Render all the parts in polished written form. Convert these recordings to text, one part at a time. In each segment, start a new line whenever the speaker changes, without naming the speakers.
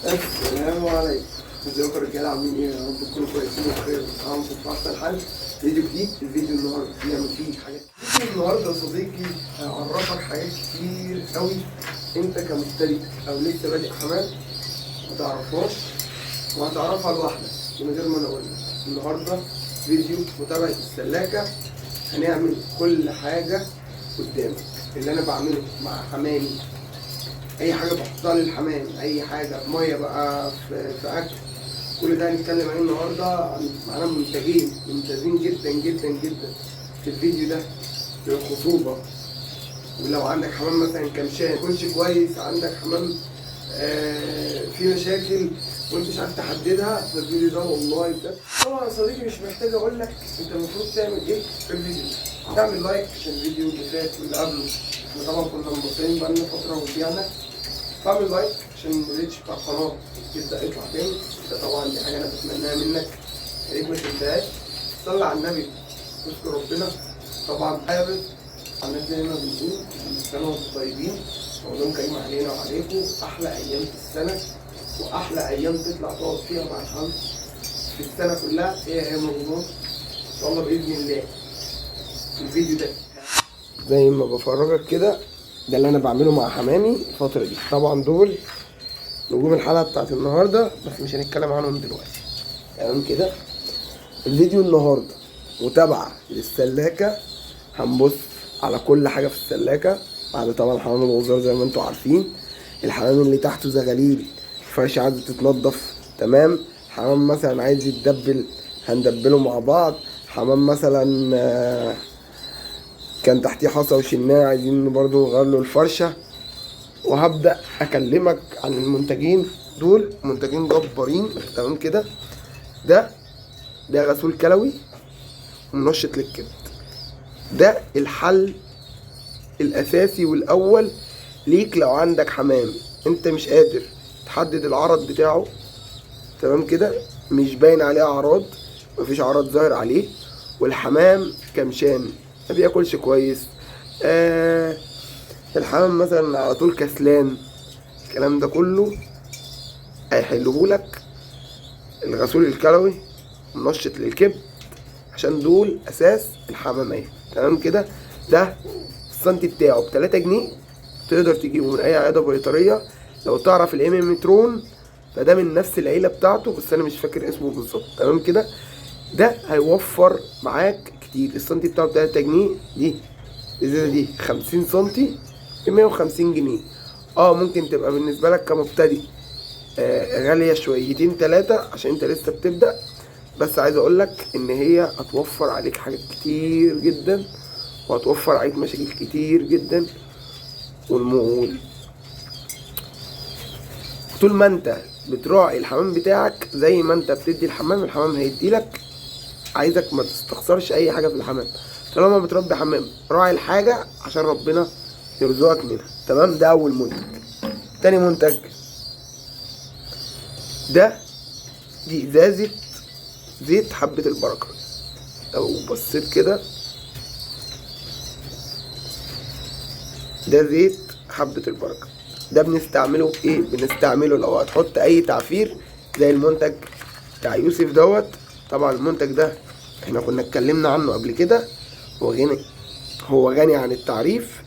السلام عليكم. ازيكم يا رجاله؟ عاملين ايه؟ يا رب تكونوا كويسين وبخير وتعاونوا في احسن حال. فيديو جديد. الفيديو النهارده بنعمل فيه حاجات كتير. النهارده يا صديقي هعرفك حاجات كتير قوي انت كمبتدئ او لسه بادئ حمام ما تعرفهاش، وهتعرفها لوحدك من غير ما انا اقول لك. النهارده فيديو متابعه السلاكه، هنعمل كل حاجه قدامك اللي انا بعمله مع حمامي. اي حاجه بحطها للحمام، اي حاجه ميه بقى في اكل، كل ده هنتكلم عليه النهارده. معانا منتجين ممتازين جدا جدا جدا في الفيديو ده للخصوبه. ولو عندك حمام مثلا كمشان يكونش كويس، عندك حمام في مشاكل وانت مش عارف تحددها، فالفيديو ده والله بجد. طبعا يا صديقي مش محتاج اقول لك انت المفروض تعمل ايه في الفيديو ده. تعمل لايك عشان الفيديو اللي فات واللي قبله احنا طبعا كنا مبطلين بقالنا فتره ورجعنا. تعمل لايك عشان الريتش بتاع القناه يبدا يطلع تاني، ده طبعا دي حاجه انا بتمناها منك، يا ريت ما تنساهاش. صلي على النبي، اذكر ربنا. طبعا حابب على الناس زي ما بنقول كل سنه وانتم طيبين، رمضان كريم علينا وعليكم. احلى ايام في السنه واحلى ايام تطلع تقعد فيها مع الحمد في السنه كلها هي ايام رمضان ان شاء الله باذن الله. الفيديو ده زي ما بفرجك كده، ده اللي انا بعمله مع حمامي الفتره دي. طبعا دول نجوم الحلقه بتاعت النهارده بس مش هنتكلم عنهم دلوقتي، تمام كده. الفيديو النهارده متابعه للسلاكه، هنبص على كل حاجه في السلاكه بعد طبعا حمام الغزار زي ما انتم عارفين. الحمام اللي تحته زغاليل، فرش عايزه تتنضف، تمام. حمام مثلا عايز يتدبل هندبله مع بعض. حمام مثلا كان تحتيه حصى وشناه عايزين برضو نغير له الفرشه. وهبدا اكلمك عن المنتجين دول، منتجين جبارين، تمام كده. ده غسول كلوي ومنشط للكبد. ده الحل الاساسي والاول ليك لو عندك حمام انت مش قادر تحدد العرض بتاعه، تمام كده، مش باين عليه اعراض، مفيش اعراض ظاهر عليه، والحمام كمشان ما بياكلش كويس، الحمام مثلا على طول كسلان، الكلام ده كله هيحلهولك الغسول الكلوي منشط للكبد، عشان دول اساس الحمامية، تمام كده. ده السنتي بتاعه ب3 جنيه، تقدر تجيبه من اي عياده بيطريه. لو تعرف الاميمترون فده من نفس العيله بتاعته بس انا مش فاكر اسمه بالظبط، تمام كده. ده هيوفر معاك كتير. السنتي بتاعه ب3 جنيه، دي الازازه دي 50 سنتي ب 150 جنيه. ممكن تبقى بالنسبه لك كمبتدئ غاليه شويتين 3 عشان انت لسه بتبدا، بس عايز اقول لك ان هي هتوفر عليك حاجات كتير جدا وهتوفر عليك مشاكل كتير جدا. طول ما انت بتراعي الحمام بتاعك زي ما انت بتدي الحمام هيديلك. عايزك ما تستخسرش اي حاجه في الحمام. طالما بتربي حمام راعي الحاجه عشان ربنا يرزقك منها، تمام. ده اول منتج. تاني منتج دي ازازه زيت حبه البركه. لو بصيت كده ده زيت حبه البركه. ده بنستعمله في ايه؟ بنستعمله لو هتحط اي تعفير زي المنتج بتاع يوسف دوت. طبعا المنتج ده احنا كنا اتكلمنا عنه قبل كده، هو غني عن التعريف،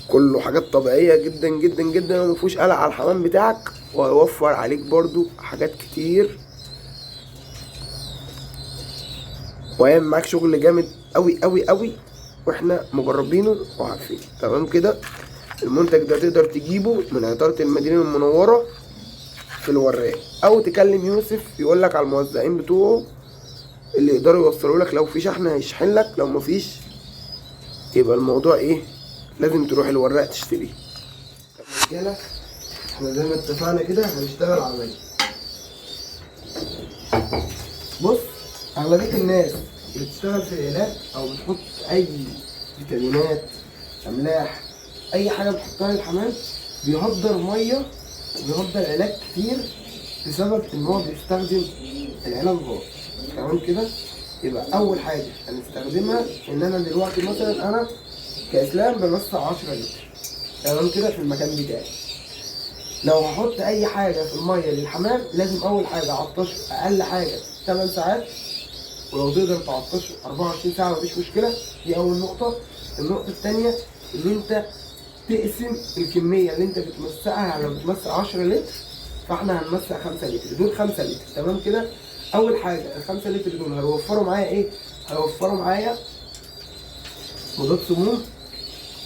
كله حاجات طبيعية جدا جدا جدا ومفيهوش قلق على الحمام بتاعك، وهيوفر عليك برضو حاجات كتير وهيعمل معاك شغل جامد قوي قوي قوي، واحنا مجربينه وعارفين، تمام كده. المنتج ده تقدر تجيبه من عطارة المدينة المنورة في الوراق، او تكلم يوسف يقولك على الموزعين بتوعه اللي يقدروا يوصلوا لك. لو في شحن هيشحن لك، لو مفيش يبقى الموضوع ايه؟ لازم تروح الوراق تشتريه. طب رجاله، احنا زي ما اتفقنا كده هنشتغل عملي. بص، اغلبيه الناس اللي بتشتغل في العلاج او بتحط اي فيتامينات، املاح، اي حاجه بتحطها للحمام بيهدر ميه وبيهدر علاج كتير بسبب ان هو بيستخدم العلاج غلط، تمام كده. يبقى اول حاجه هنستخدمها ان انا دلوقتي مثلا كاسلام بنص 10 لتر، تمام كده، في المكان بتاعي. لو هحط اي حاجه في الميه للحمام لازم اول حاجه اعطشه اقل حاجه 8 ساعات، ولو تقدر تعطشه 24 ساعه مفيش مشكله. دي اول نقطه. النقطه الثانيه ان انت تقسم الكميه اللي انت بتمسقها. يعني لو بتمسق 10 لتر فاحنا هنمسق 5 لتر، دول 5 لتر. تمام كده. اول حاجه ال 5 لتر دول هيوفروا معايا ايه؟ هيوفروا معايا مضاد سموم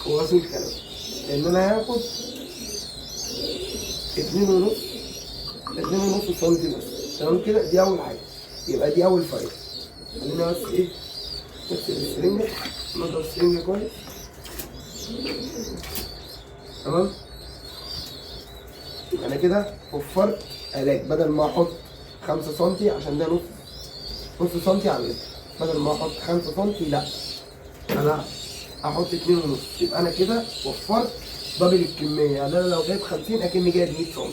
وغسول كلوي، لان انا هاخد 2.5 سم بس. تمام كده. دي اول حاجه، يبقى دي اول فايده. خلينا بس ايه، نغسل السرنجه، نضف السرنجه كويس. تمام. انا كده وفرت علاج، بدل ما احط 5 سم عشان ده نص سم على اللتر، بدل ما احط 5 سم لا انا احط 2.5، يبقى انا كده وفرت دبل الكميه. يعني انا لو جايب 50 اكني جايب 100 سم.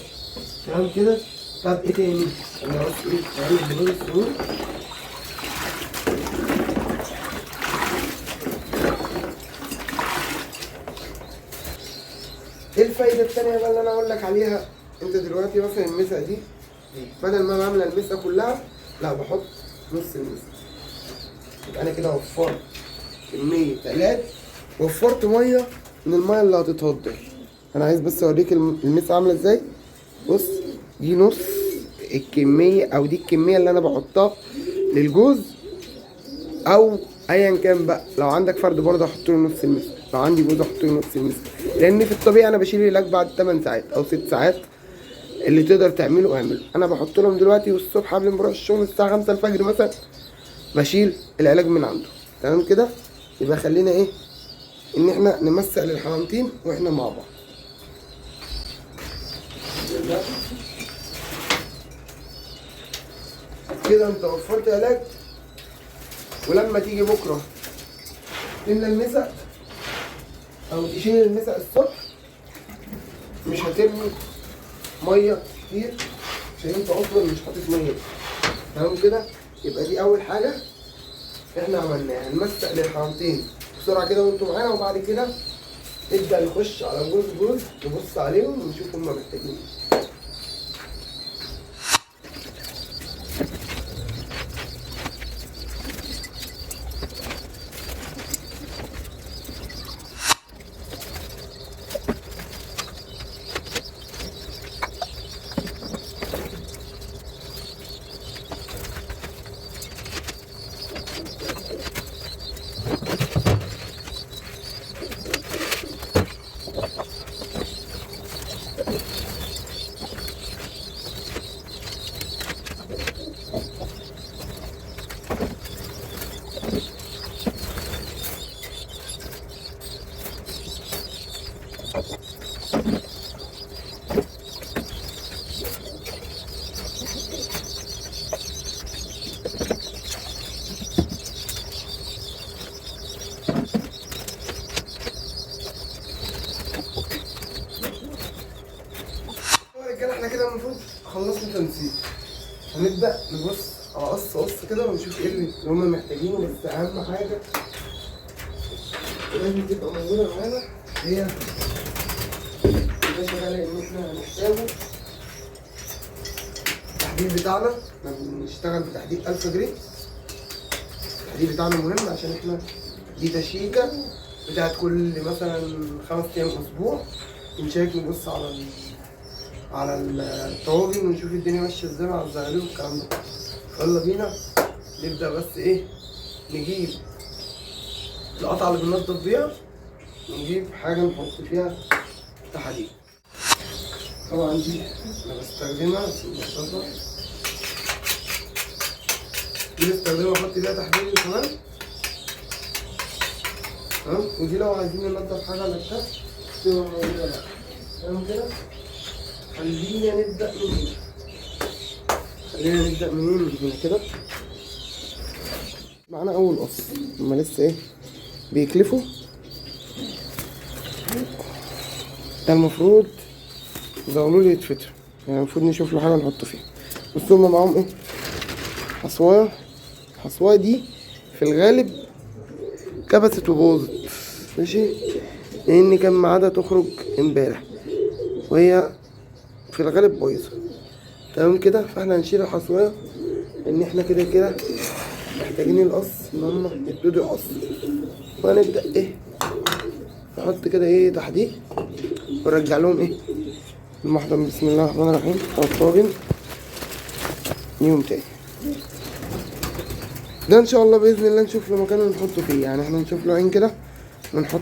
تمام كده. طب ايه تاني؟ انا بس ايه هعمل بلون السرور. ايه الفايده التانيه بقى اللي انا اقول لك عليها؟ انت دلوقتي مثلا المسقه دي بدل ما بعمل المسقه كلها لا بحط نص المسقه، يبقى انا كده وفرت كميه علاج، وفرت ميه من الميه اللي هتتهدر. انا عايز بس اوريك المسقه عامله ازاي. بص دي نص الكميه، او دي الكميه اللي انا بحطها للجوز او ايا كان بقى. لو عندك فرد برضه احط له نص المسقه، لو عندي جوز احط له نص المسقه، لان في الطبيعي انا بشيل العلاج بعد 8 ساعات او 6 ساعات. اللي تقدر تعمله اعمله. انا بحط لهم دلوقتي والصبح قبل ما اروح الشغل الساعه 5 الفجر مثلا بشيل العلاج من عنده. تمام كده. يبقى خلينا ايه، ان احنا نمسق للحمامتين واحنا مع بعض. كده انت وفرت علاج، ولما تيجي بكره تملى المسق او تشيل المسق الصبح مش هترمي ميه كتير عشان انت اصلا مش حاطط ميه. تمام كده. يبقى دي اول حاجه احنا عملناها، نمسق للحمامتين بسرعه كده وانتوا معانا، وبعد كده نبدا نخش على جوز نبص عليهم ونشوف هما محتاجين ايه. احنا كده المفروض خلصنا تنسيق. هنبدأ نبص على قص كده ونشوف ايه اللي هما محتاجينه. بس أهم حاجة لازم تبقى موجودة معانا هي الباشا ده، لأن احنا هنحتاجه التحديد بتاعنا. احنا بنشتغل بتحديد 1000 جنيه. التحديد بتاعنا مهم عشان احنا دي تشيكة بتاعت كل مثلا 5 أيام أسبوع. بنشيك نبص على الطواجن ونشوف الدنيا ماشيه ازاي مع الزغاليل والكلام ده. يلا بينا نبدا. بس ايه، نجيب القطعه اللي بننضف بيها ونجيب حاجه نحط فيها تحاليل. طبعا دي انا بستخدمها دي بستخدمها احط فيها تحليل كمان. تمام. ودي لو عايزين ننضف حاجه على الكف تبقى موجوده بقى. تمام كده. خلينا نبدأ من هنا كده. معانا أول قص، هما لسه إيه بيكلفوا. ده المفروض زغلول يتفتح، يعني المفروض نشوف له حاجة نحط فيها. بصوا هما معاهم إيه، حصواية. الحصواية دي في الغالب كبست وبوظت، ماشي، لأن كان ميعادها تخرج امبارح وهي في الغالب بايظه. تمام كده. فاحنا هنشيل الحصويه ان احنا كده كده محتاجين القص ان هم يبتدوا يقصوا. وهنبدا ايه نحط كده ايه تحديق ونرجع لهم ايه المحضن. بسم الله الرحمن الرحيم. او الطاجن يوم تاني ده ان شاء الله باذن الله نشوف له مكان نحطه فيه. يعني احنا نشوف له عين كده ونحط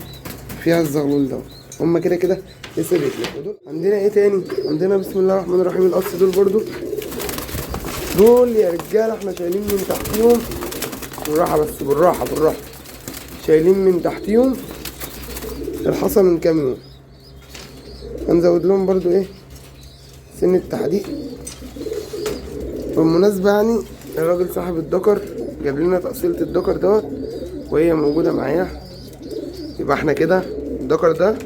فيها الزغلول ده. هما كده كده لسه بيتلفوا. عندنا ايه تاني؟ عندنا بسم الله الرحمن الرحيم القص دول برضو. دول يا رجاله احنا شايلين من تحتيهم بالراحه، بس بالراحه بالراحه. شايلين من تحتيهم الحصى من كام يوم. هنزود لهم برضو ايه سن التحديق. بالمناسبه يعني الراجل صاحب الدكر جاب لنا تقصيلة الدكر دوت وهي موجوده معايا. يبقى احنا كده الدكر ده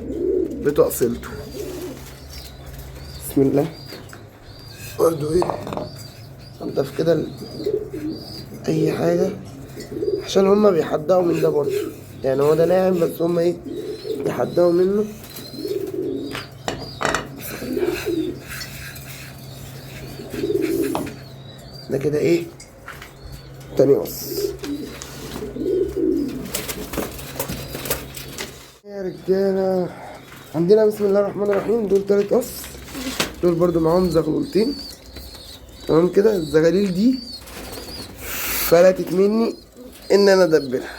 بتقصيلته. بسم الله. برضو ايه انضف كده اي حاجه عشان هما بيحدقوا من ده برضو. يعني هو ده ناعم بس هما ايه بيحدقوا منه. ده كده ايه تاني قص. يا رجاله عندنا بسم الله الرحمن الرحيم دول تالت قص. دول برضو معاهم زغلولتين. تمام كده. الزغاليل دي فلتت مني ان انا ادبلها.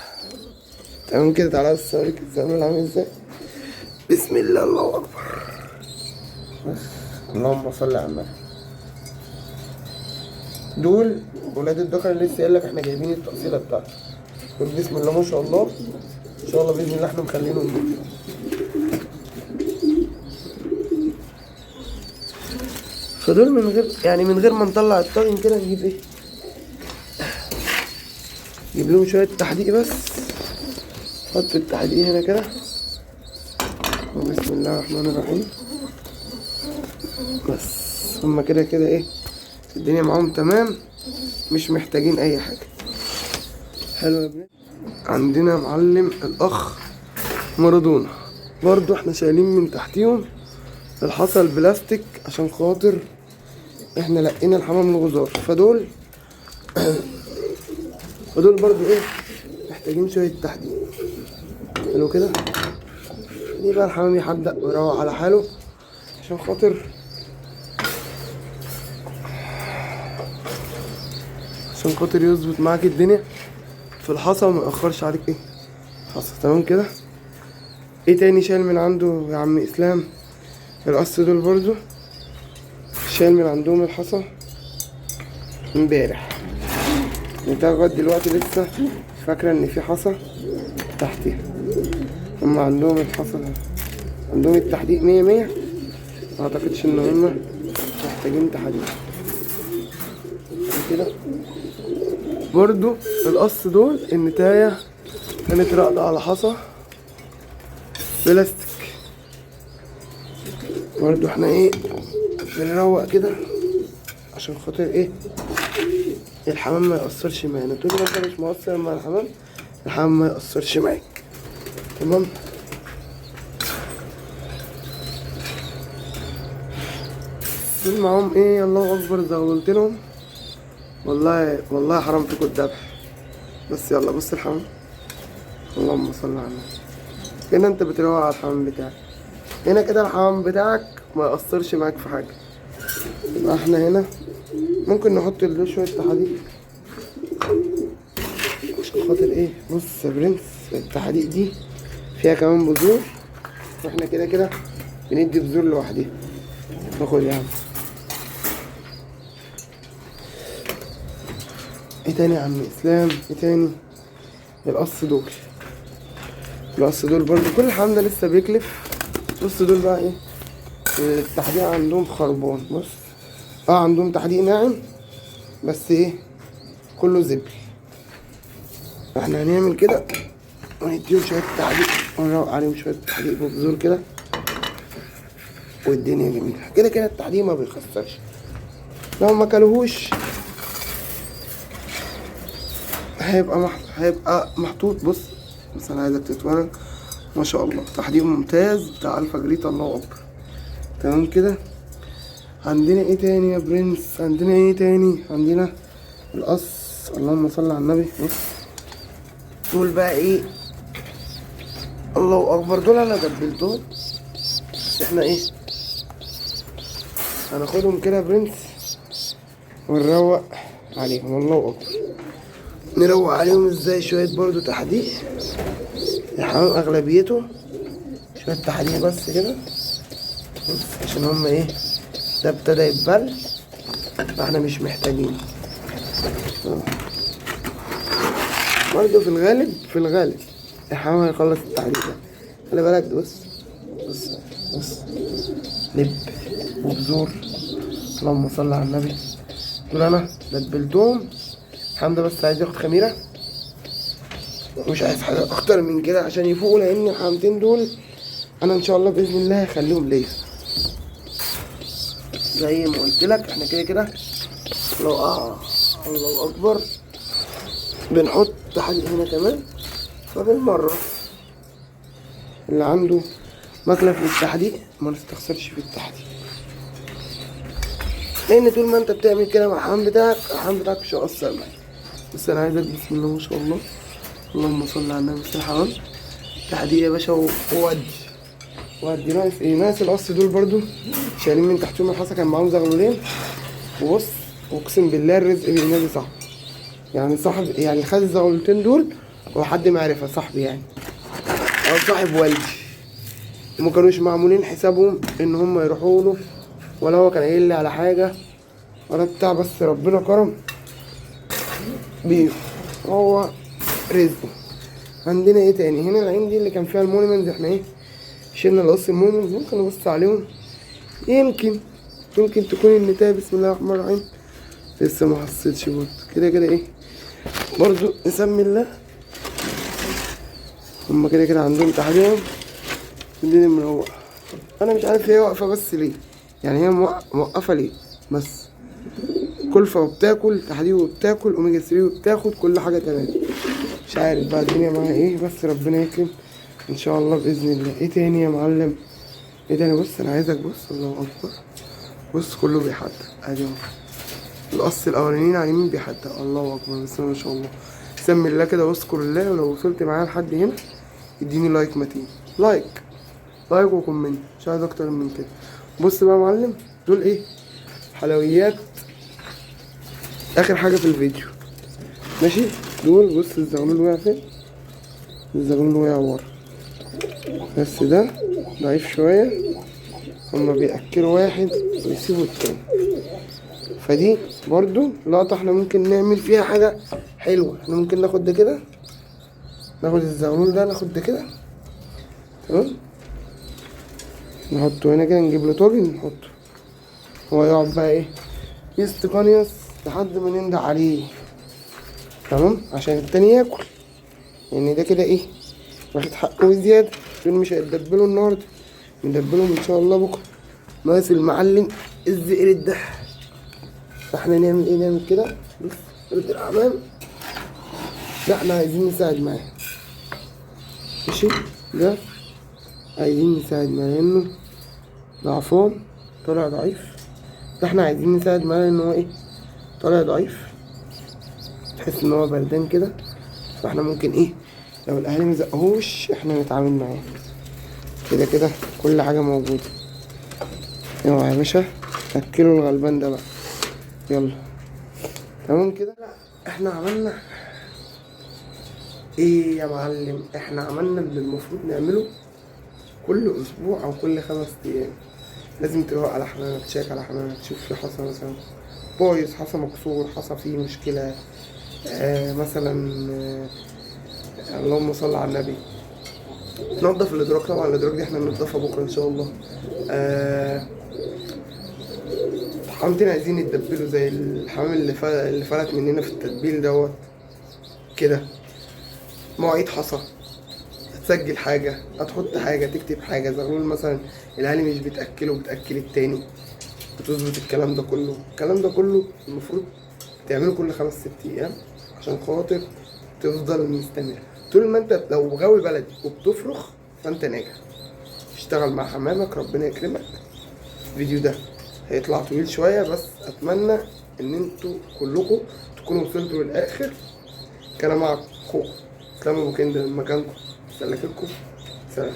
تمام كده. تعالى بس اوريك الزغلول عامل ازاي. بسم الله الله اكبر. بس اللهم صل على النبي. دول ولاد الدكر اللي لسه قايل لك احنا جايبين التقصيله بتاعته. دول بسم الله ما شاء الله ان شاء الله باذن الله احنا مخلينهم دول. فدول من غير يعني من غير ما نطلع الطاجن كده نجيب ايه نجيب لهم شويه تحديق بس. نحط التحديق هنا كده وبسم الله الرحمن الرحيم. بس هما كده كده ايه الدنيا معاهم تمام مش محتاجين اي حاجه. حلو يا ابني. عندنا معلم الاخ مارادونا برضو احنا شايلين من تحتيهم الحصى البلاستيك عشان خاطر احنا لقينا الحمام الغزار. فدول برضو ايه محتاجين شويه تحديد. حلو كده. دي بقى الحمام يحدق ويروق على حاله عشان خاطر يظبط معاك الدنيا في الحصى وما يأخرش عليك ايه حصى. تمام كده. ايه تاني شايل من عنده يا عم اسلام؟ القص دول برضو شايل من عندهم الحصى امبارح. انت لغايه دلوقتي لسه فاكره ان في حصى تحتها. هما عندهم الحصى عندهم التحديق 100 100. ما اعتقدش ان هما محتاجين تحديق كده. برضو القص دول النتايه كانت راقده على حصى بلاستيك. برضو احنا ايه بنروق كده عشان خاطر ايه الحمام ما يأثرش معانا. طول ما انت مش مقصر مع الحمام ما يأثرش معاك. تمام. دول معاهم ايه الله اكبر زغلولتينهم. والله حرام فيكوا الذبح. بس يلا بص الحمام اللهم صل على النبي. هنا انت بتروق على الحمام بتاعك. هنا كده الحمام بتاعك ما يأثرش معاك في حاجة. يبقى احنا هنا ممكن نحط له شوية تحديق عشان خاطر ايه. بص يا برنس التحديق دي فيها كمان بذور واحنا كده كده بندي بذور لوحدها. ناخد يا عم. ايه تاني يا عم اسلام؟ ايه تاني؟ القص دول برضو كل الحمام ده لسه بيكلف. بص دول بقى ايه التحديق عندهم خربان. بص عندهم تحديق ناعم بس ايه كله زبل. احنا هنعمل كده ونديهم شويه تحديق ونروق عليهم شويه تحديق ببذور كده والدنيا جميله. كده كده التحديق ما بيخسرش. لو ما كلوهوش هيبقى محطوط. بص انا عايزك تتفرج ما شاء الله تحديق ممتاز بتاع الفا جريتا الله اكبر. تمام كده. عندنا ايه تاني يا برنس؟ عندنا ايه تاني؟ عندنا القص. اللهم صل على النبي. بص دول بقى ايه، الله اكبر، دول انا دبلتهم، بس احنا ايه هناخدهم كده يا برنس ونروق عليهم. الله اكبر. نروق عليهم ازاي؟ شوية برضو تحديق، الحمام اغلبيته شوية تحديق بس كده، بص عشان هما ايه، ده ابتدى يتبل فاحنا مش محتاجين. برضو في الغالب الحمام هيخلص التحديق ده، خلي بالك ده. بص بص بص، لب وبذور، اللهم صل على النبي. دول انا دبلتهم، الحمام ده بس عايز ياخد خميرة، مش عايز حاجة اكتر من كده عشان يفوقوا، لان الحمامتين دول انا ان شاء الله باذن الله هخليهم ليا زي ما قلت لك. احنا كده كده لو الله اكبر بنحط تحديق هنا كمان، فبالمرة اللي عنده مكلف للتحديق ما نستخسرش في التحديق، لان طول ما انت بتعمل كده مع الحمام بتاعك مش هيأثر معاك. بس انا عايزك بسم الله ما شاء الله، اللهم صل على النبي. بس الحمام تحديق يا باشا، وادي ناقص ايه؟ ناقص القص. دول برضو شايلين من تحتهم الحصى، كان معاهم زغلولين. وبص اقسم بالله الرزق بينادي صاحبي، يعني صاحب يعني خد الزغلولتين دول هو حد معرفة صاحبي يعني، او صاحب والدي، وما كانوش معمولين حسابهم ان هم يروحوا له، ولا هو كان قايل لي على حاجه ولا بتاع، بس ربنا كرم بيه، هو رزقه. عندنا ايه تاني؟ هنا العين دي اللي كان فيها المونيمنز، احنا ايه شلنا القص المونيمنز. ممكن نبص عليهم، يمكن تكون النتاية بسم الله الرحمن الرحيم لسه ما حسيتش برضه. كده كده ايه برضه نسمي الله، هما كده كده عندهم تحديهم الدنيا منوقة. انا مش عارف هي واقفة بس ليه، يعني هي موقفة ليه بس؟ كلفة وبتاكل تحديد وبتاكل اوميجا 3 وبتاخد كل حاجة تمام، مش عارف بقى الدنيا معاها ايه، بس ربنا يكرم ان شاء الله باذن الله. ايه تاني يا معلم؟ ايه تاني؟ بص انا عايزك، بص الله اكبر، بص كله بيحدق ادي اهو، القص الاولانيين على اليمين بيحدق، الله اكبر بسم الله ما شاء الله. سمي الله كده واذكر الله، ولو وصلت معايا لحد هنا اديني لايك متين، لايك وكومنت، مش عايز اكتر من كده. بص بقى يا معلم، دول ايه حلويات اخر حاجه في الفيديو، ماشي؟ دول بص الزغلول وقع فين، الزغلول وقع ورا، بس ده ضعيف شويه، هما بيأكلوا واحد ويسيبوا التاني، فدي برضو لقطة احنا ممكن نعمل فيها حاجة حلوة. احنا ممكن ناخد ده كده، ناخد الزغلول ده، ناخد ده كده تمام، نحطه هنا كده، نجيب له طاجن نحطه، هو يقعد بقى ايه يستقنيص لحد ما ننده عليه تمام، عشان التاني ياكل، يعني ده كده ايه واخد حقه وزيادة. دول مش هيتدبلوا النهارده، ندبلهم ان شاء الله بكره. ناقص المعلم الزئرد ده، فاحنا نعمل ايه؟ نعمل كده بص رد الحمام ده، احنا عايزين نساعد معاه، ماشي؟ ده عايزين نساعد معاه لانه ضعفان، طالع ضعيف، فاحنا عايزين نساعد معاه لان هو ايه طالع ضعيف، تحس ان هو بردان كده، فاحنا ممكن ايه لو الاهالي مزقهوش احنا نتعامل معاه. كده كده كل حاجه موجوده، يلا يا باشا اكلوا الغلبان ده بقى، يلا تمام كده. احنا عملنا ايه يا معلم؟ احنا عملنا اللي المفروض نعمله كل اسبوع او كل 5 ايام، لازم تروق على حمامك، تشيك على حمامك، تشوف في حصى مثلا بايظ، حصى مكسور، حصى فيه مشكله، مثلا اللهم صل على النبي. ننضف الادراج، طبعا الادراج دي احنا ننضفها بكره ان شاء الله. حمامتين عايزين يتدبلوا زي الحمام اللي فلت مننا في التتبيل دوت كده. مواعيد حصى، هتسجل حاجة، هتحط حاجة، تكتب حاجة، زغلول مثلا الأهالي مش بتأكله بتأكل التاني، بتظبط الكلام ده كله. الكلام ده كله المفروض تعمله كل 5-6 أيام عشان خاطر تفضل مستمر. طول ما انت لو غاوي بلدي وبتفرخ فانت ناجح. اشتغل مع حمامك، ربنا يكرمك. الفيديو ده هيطلع طويل شويه، بس اتمنى ان انتوا كلكم تكونوا وصلتوا للاخر. كان معكم اسلام ابو كند من مكانكم. سلكتكم. سلام.